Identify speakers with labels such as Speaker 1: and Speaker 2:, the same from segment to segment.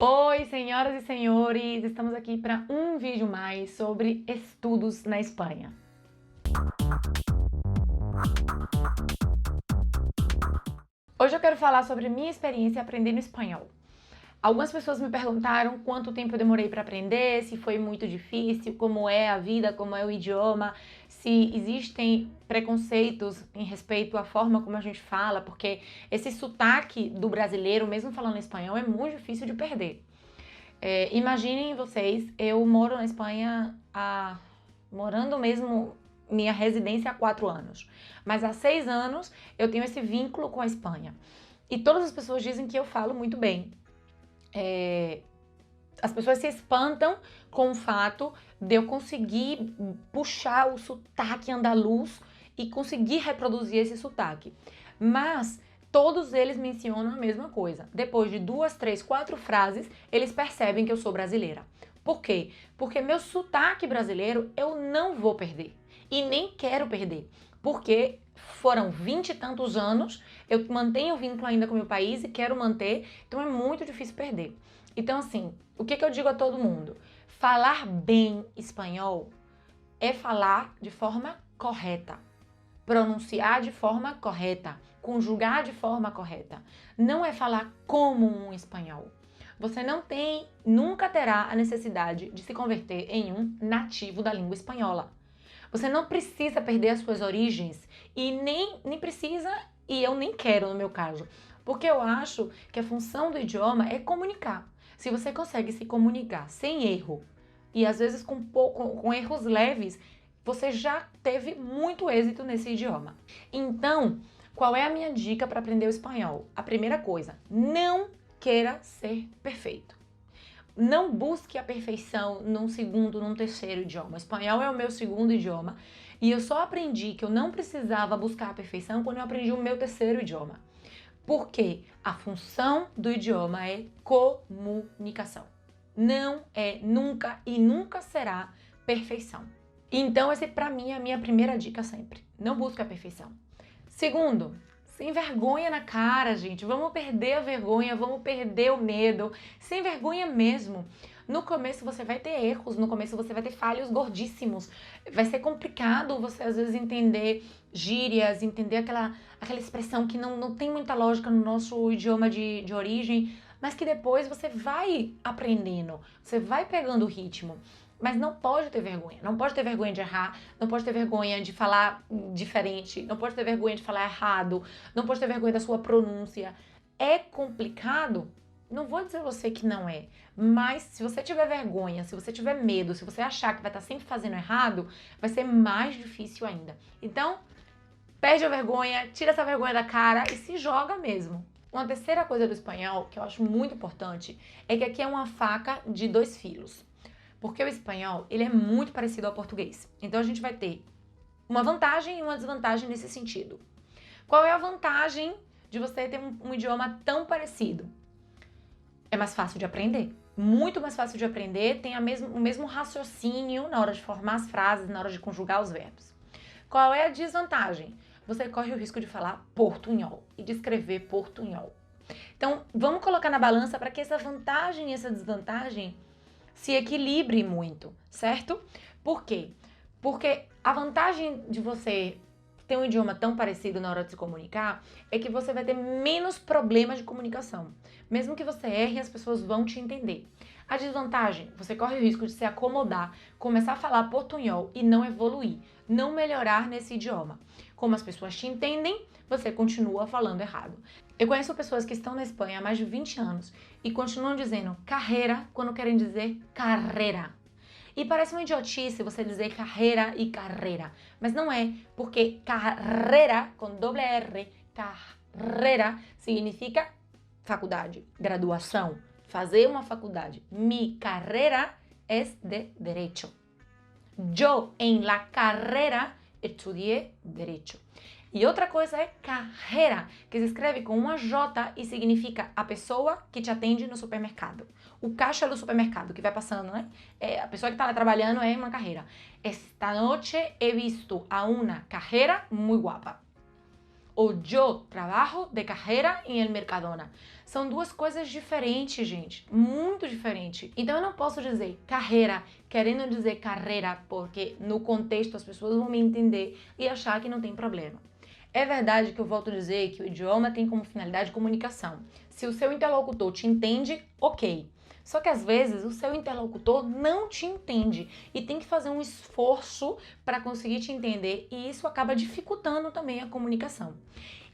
Speaker 1: Oi, senhoras e senhores, estamos aqui para um vídeo mais sobre estudos na Espanha. Hoje eu quero falar sobre minha experiência aprendendo espanhol. Algumas pessoas me perguntaram quanto tempo eu demorei para aprender, se foi muito difícil, como é a vida, como é o idioma, se existem preconceitos em respeito à forma como a gente fala, porque esse sotaque do brasileiro, mesmo falando espanhol, é muito difícil de perder. Imaginem vocês, eu moro na Espanha morando mesmo minha residência há 4 anos, mas há 6 anos eu tenho esse vínculo com a Espanha. E todas as pessoas dizem que eu falo muito bem. As pessoas se espantam com o fato de eu conseguir puxar o sotaque andaluz e conseguir reproduzir esse sotaque. Mas todos eles mencionam a mesma coisa. Depois de 2, 3, 4 frases, eles percebem que eu sou brasileira. Por quê? Porque meu sotaque brasileiro eu não vou perder. E nem quero perder. Porque foram 20 e tantos anos, eu mantenho o vínculo ainda com o meu país e quero manter, então é muito difícil perder. Então, assim, o que eu digo a todo mundo? Falar bem espanhol é falar de forma correta, pronunciar de forma correta, conjugar de forma correta. Não é falar como um espanhol. Você nunca terá a necessidade de se converter em um nativo da língua espanhola. Você não precisa perder as suas origens e nem precisa, e eu nem quero no meu caso, porque eu acho que a função do idioma é comunicar. Se você consegue se comunicar sem erro e às vezes com erros leves, você já teve muito êxito nesse idioma. Então, qual é a minha dica para aprender o espanhol? A primeira coisa, não queira ser perfeito. Não busque a perfeição num segundo, num terceiro idioma. O espanhol é o meu segundo idioma e eu só aprendi que eu não precisava buscar a perfeição quando eu aprendi o meu terceiro idioma. Porque a função do idioma é comunicação. Não é nunca e nunca será perfeição. Então, essa para mim é a minha primeira dica sempre. Não busque a perfeição. Segundo, sem vergonha na cara, gente. Vamos perder a vergonha, vamos perder o medo. Sem vergonha mesmo. No começo você vai ter erros, no começo você vai ter falhos gordíssimos. Vai ser complicado você às vezes entender gírias, entender aquela expressão que não tem muita lógica no nosso idioma de origem, mas que depois você vai aprendendo, você vai pegando o ritmo. Mas não pode ter vergonha. Não pode ter vergonha de errar, não pode ter vergonha de falar diferente, não pode ter vergonha de falar errado, não pode ter vergonha da sua pronúncia. É complicado? Não vou dizer você que não é, mas se você tiver vergonha, se você tiver medo, se você achar que vai estar sempre fazendo errado, vai ser mais difícil ainda. Então, perde a vergonha, tira essa vergonha da cara e se joga mesmo. Uma terceira coisa do espanhol que eu acho muito importante é que aqui é uma faca de 2 fios. Porque o espanhol, ele é muito parecido ao português. Então a gente vai ter uma vantagem e uma desvantagem nesse sentido. Qual é a vantagem de você ter um idioma tão parecido? É mais fácil de aprender. Muito mais fácil de aprender, tem o mesmo raciocínio na hora de formar as frases, na hora de conjugar os verbos. Qual é a desvantagem? Você corre o risco de falar portunhol e de escrever portunhol. Então, vamos colocar na balança para que essa vantagem e essa desvantagem se equilibre muito, certo? Por quê? Porque a vantagem de você ter um idioma tão parecido na hora de se comunicar é que você vai ter menos problemas de comunicação. Mesmo que você erre, as pessoas vão te entender. A desvantagem, você corre o risco de se acomodar, começar a falar portunhol e não evoluir, não melhorar nesse idioma. Como as pessoas te entendem, você continua falando errado. Eu conheço pessoas que estão na Espanha há mais de 20 anos e continuam dizendo carreira quando querem dizer carreira. E parece uma idiotice você dizer carreira e carreira, mas não é, porque carreira com doble R, carreira significa faculdade, graduação, fazer uma faculdade. Mi carrera es de derecho. Yo en la carrera estudié derecho. E outra coisa é carreira, que se escreve com uma J e significa a pessoa que te atende no supermercado. O caixa do supermercado que vai passando, né? A pessoa que está lá trabalhando é uma carreira. Esta noche he visto a una cajera muy guapa. ou yo trabajo de cajera en el Mercadona. São duas coisas diferentes, gente, muito diferentes. Então eu não posso dizer carreira querendo dizer carreira, porque no contexto as pessoas vão me entender e achar que não tem problema. É verdade que eu volto a dizer que o idioma tem como finalidade comunicação. Se o seu interlocutor te entende, ok. Só que às vezes o seu interlocutor não te entende e tem que fazer um esforço para conseguir te entender e isso acaba dificultando também a comunicação.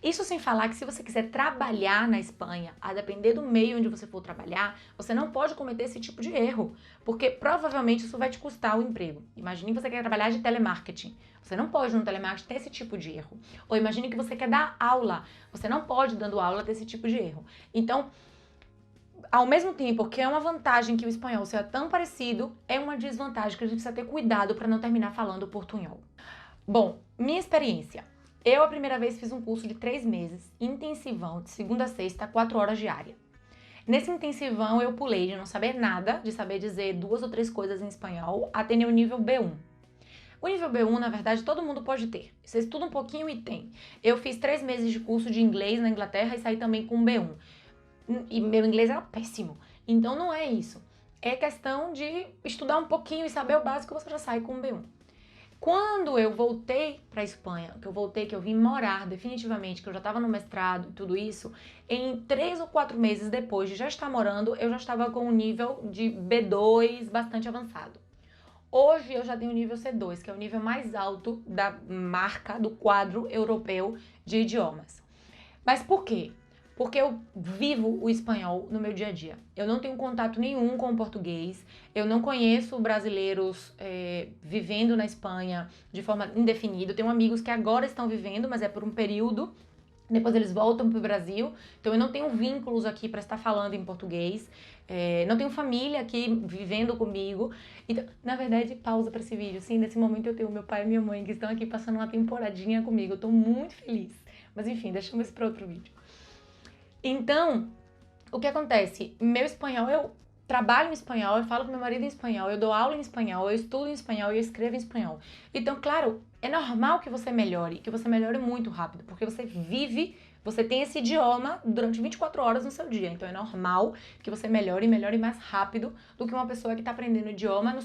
Speaker 1: Isso sem falar que se você quiser trabalhar na Espanha, a depender do meio onde você for trabalhar, você não pode cometer esse tipo de erro, porque provavelmente isso vai te custar o emprego. Imagine que você quer trabalhar de telemarketing. Você não pode no telemarketing ter esse tipo de erro. Ou imagine que você quer dar aula. Você não pode, dando aula, ter esse tipo de erro. Então, ao mesmo tempo que é uma vantagem que o espanhol seja tão parecido, é uma desvantagem que a gente precisa ter cuidado para não terminar falando portunhol. Bom, minha experiência. Eu, a primeira vez, fiz um curso de 3 meses, intensivão, de segunda a sexta, 4 horas diária. Nesse intensivão, eu pulei de não saber nada, de saber dizer 2 ou 3 coisas em espanhol, até o nível B1. O nível B1, na verdade, todo mundo pode ter. Você estuda um pouquinho e tem. Eu fiz 3 meses de curso de inglês na Inglaterra e saí também com B1. E meu inglês era péssimo. Então não é isso. É questão de estudar um pouquinho e saber o básico, você já sai com B1. Quando eu voltei para a Espanha, que eu vim morar definitivamente, que eu já estava no mestrado e tudo isso, em 3 ou 4 meses depois de já estar morando, eu já estava com um nível de B2 bastante avançado. Hoje eu já tenho o nível C2, que é o nível mais alto da marca, do quadro europeu de idiomas. Mas por quê? Porque eu vivo o espanhol no meu dia a dia. Eu não tenho contato nenhum com o português, eu não conheço brasileiros vivendo na Espanha de forma indefinida. Eu tenho amigos que agora estão vivendo, mas é por um período, depois eles voltam para o Brasil. Então eu não tenho vínculos aqui para estar falando em português, não tenho família aqui vivendo comigo. Então, na verdade, pausa para esse vídeo. Sim, nesse momento eu tenho meu pai e minha mãe que estão aqui passando uma temporadinha comigo. Eu tô muito feliz. Mas enfim, deixamos isso para outro vídeo. Então, o que acontece? Meu espanhol, eu trabalho em espanhol, eu falo com meu marido em espanhol, eu dou aula em espanhol, eu estudo em espanhol e eu escrevo em espanhol. Então, claro, é normal que você melhore muito rápido, porque você vive, você tem esse idioma durante 24 horas no seu dia. Então, é normal que você melhore mais rápido do que uma pessoa que está aprendendo idioma no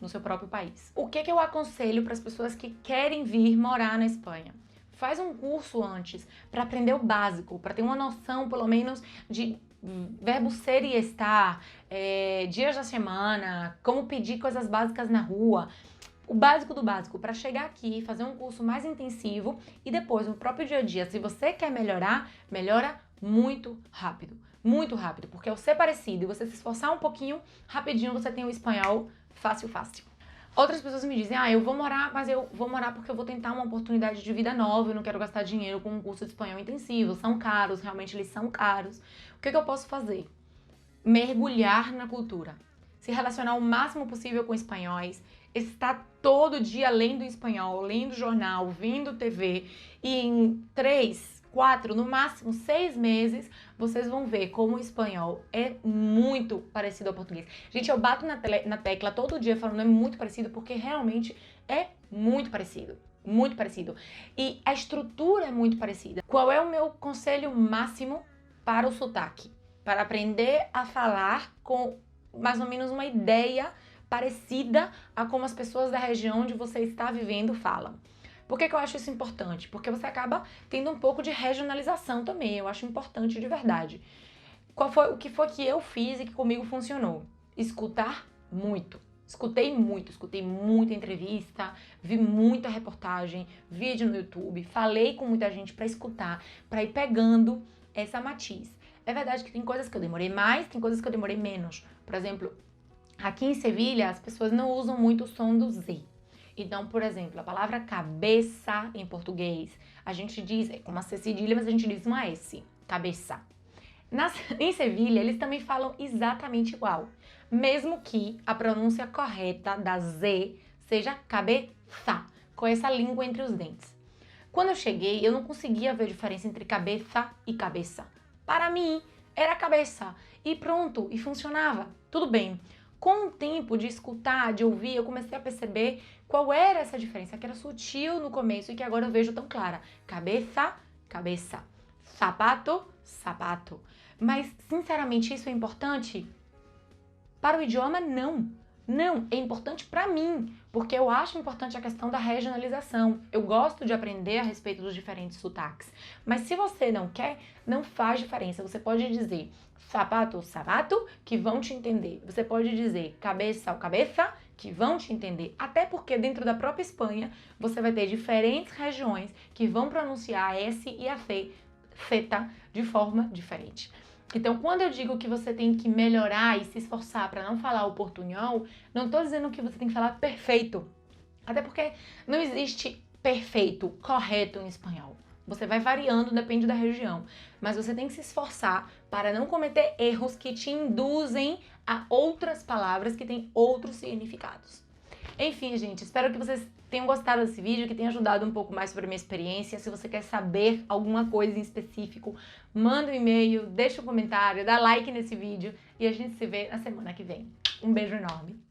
Speaker 1: seu próprio país. O que eu aconselho para as pessoas que querem vir morar na Espanha? Faz um curso antes para aprender o básico, para ter uma noção, pelo menos, de verbo ser e estar, dias da semana, como pedir coisas básicas na rua. O básico do básico, para chegar aqui, fazer um curso mais intensivo e depois, no próprio dia a dia, se você quer melhorar, melhora muito rápido, porque ao ser parecido e você se esforçar um pouquinho, rapidinho você tem o espanhol fácil. Outras pessoas me dizem, eu vou morar, mas eu vou morar porque eu vou tentar uma oportunidade de vida nova, eu não quero gastar dinheiro com um curso de espanhol intensivo, são caros, realmente eles são caros. O que eu posso fazer? Mergulhar na cultura, se relacionar o máximo possível com espanhóis, estar todo dia lendo espanhol, lendo jornal, vendo TV, e em 3, 4, no máximo 6 meses, vocês vão ver como o espanhol é muito parecido ao português. Gente, eu bato na tecla todo dia falando é muito parecido, porque realmente é muito parecido. Muito parecido. E a estrutura é muito parecida. Qual é o meu conselho máximo para o sotaque? Para aprender a falar com mais ou menos uma ideia parecida a como as pessoas da região onde você está vivendo falam. Por que eu acho isso importante? Porque você acaba tendo um pouco de regionalização também, eu acho importante de verdade. O que foi que eu fiz e que comigo funcionou? Escutar muito. Escutei muita entrevista, vi muita reportagem, vídeo no YouTube, falei com muita gente para escutar, para ir pegando essa matiz. É verdade que tem coisas que eu demorei mais, tem coisas que eu demorei menos. Por exemplo, aqui em Sevilha as pessoas não usam muito o som do Z. Então, por exemplo, a palavra cabeça em português, a gente diz, é como uma C cedilha, mas a gente diz uma S, cabeça. Em Sevilha, eles também falam exatamente igual, mesmo que a pronúncia correta da Z seja cabeça, com essa língua entre os dentes. Quando eu cheguei, eu não conseguia ver a diferença entre cabeça e cabeça. Para mim, era cabeça. E pronto, e funcionava. Tudo bem. Com o tempo de escutar, de ouvir, eu comecei a perceber qual era essa diferença, que era sutil no começo e que agora eu vejo tão clara. Cabeça, cabeça. Sapato, sapato. Mas, sinceramente, isso é importante? Para o idioma, não. Não, é importante para mim, porque eu acho importante a questão da regionalização. Eu gosto de aprender a respeito dos diferentes sotaques. Mas se você não quer, não faz diferença. Você pode dizer sapato, sapato, que vão te entender. Você pode dizer cabeça ou cabeça, que vão te entender. Até porque dentro da própria Espanha, você vai ter diferentes regiões que vão pronunciar a S e a C, theta, de forma diferente. Então, quando eu digo que você tem que melhorar e se esforçar para não falar o portunhol, não estou dizendo que você tem que falar perfeito. Até porque não existe perfeito, correto em espanhol. Você vai variando, depende da região. Mas você tem que se esforçar para não cometer erros que te induzem a outras palavras que têm outros significados. Enfim, gente, espero que vocês tenham gostado desse vídeo, que tenha ajudado um pouco mais sobre a minha experiência. Se você quer saber alguma coisa em específico, manda um e-mail, deixa um comentário, dá like nesse vídeo e a gente se vê na semana que vem. Um beijo enorme!